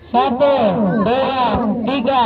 Satu, dua, tiga,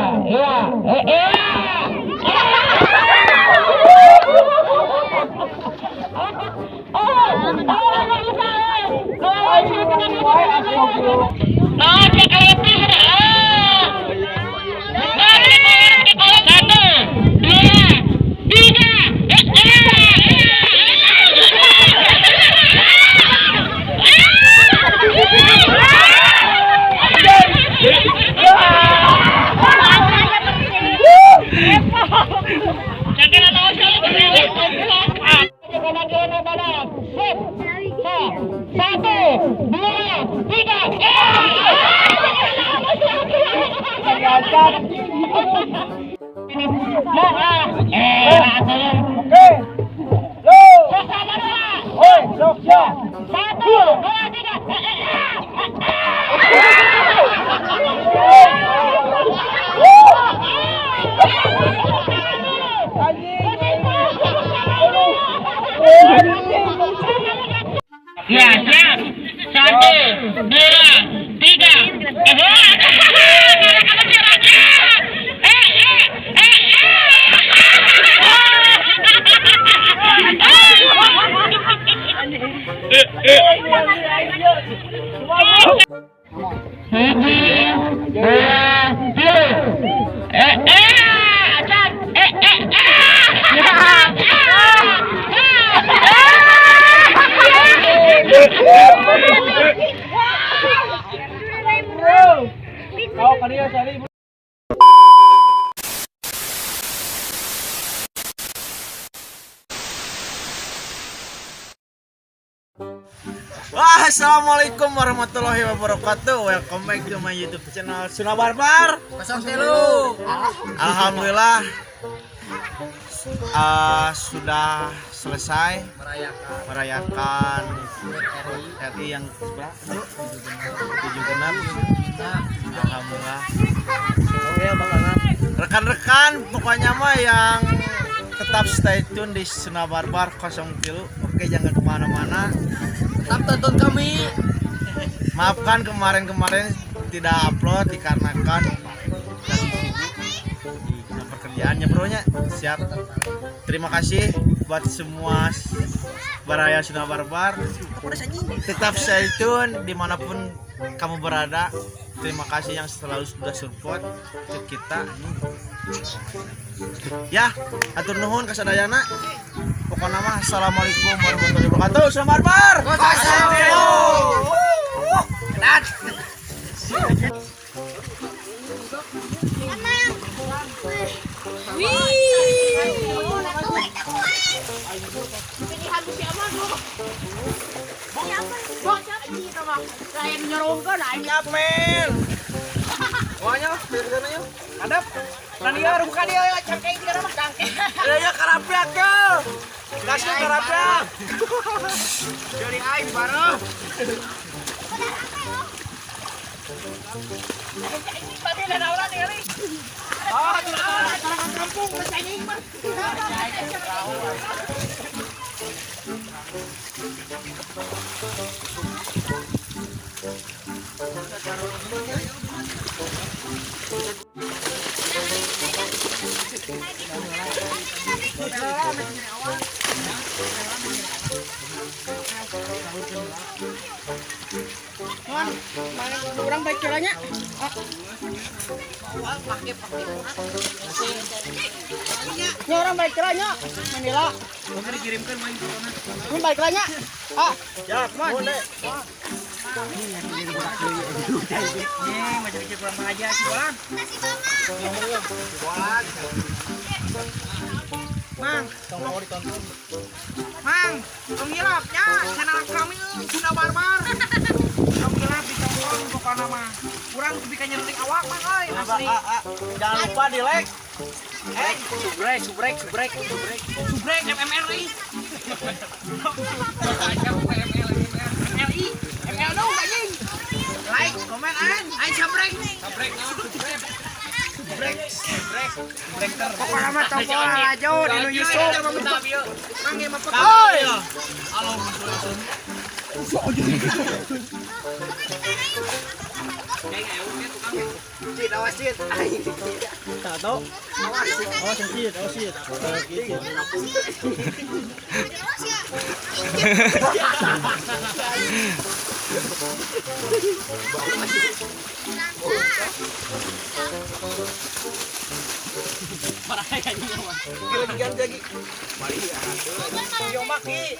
Ya, siap. 1, 2, 3. Wah, assalamualaikum warahmatullahi wabarakatuh. Welcome back to my YouTube channel Suna Barbar. Alhamdulillah sudah selesai merayakan RI yang berapa? 7 genap. Alhamdulillah. Rekan-rekan pokoknya mah yang tetap stay tune di Suna Barbar 0 kilo. Oke, jangan kemana-mana. Tetap tonton kami. Maafkan kemarin-kemarin tidak upload dikarenakan lagi sibuk di pekerjaannya bronya. Siap. Terima kasih buat semua Baraya Suna Barbar. Tetap stay tune dimanapun kamu berada. Terima kasih yang selalu sudah support ke kita. Ya, atur nuhun kasadayana. Pokoknya mah assalamualaikum warahmatullahi wabarakatuh. Suna Barbar. Pilihan ko si Amado. Bok, dito mah. Saya menyorongkan aja. Siap, men. Wanya, dari sana yuk. Hadap. Dan dia buka dia cangkeng dia mah cangkeng. Ya karapyak ya. Kasih karapyak. Dari aing bareng. Tadi ada orang nih kali. Orang kampung bercengeng mah. Mana orang baik caranya? Ini orang baik caranya, Manila. Mungkin dikirimkan main corona. Ini baik caranya. Ya, boleh. Nih, macam kecil kurang aja sih, Bang. Mang, Tong mau ditonton. Mang, pengilapnya channel kami Sunda Barbar. Pengilap ditonton pokoknya mah. Kurang bikin nyeretik awak mah, oi, asli. Jangan lupa di like. Subrek. Subrek MMRI. ML dong anjing. Like, komen aing sabrek. Pokoknya mah tombol aja di YouTube. Kang mah pekal. Oh iya. Cid, awasin. Tahu. Awasin cid, awasin. Gitu. Gila lagi. Yo maki.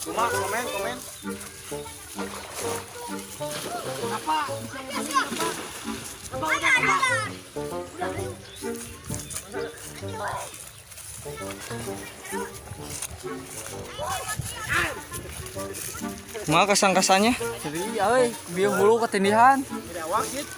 Cuma komen. Apa? Apa udah apa? Mau kasang-kasanya? Jadi, biar hulu ketindihan. Tidak wasit.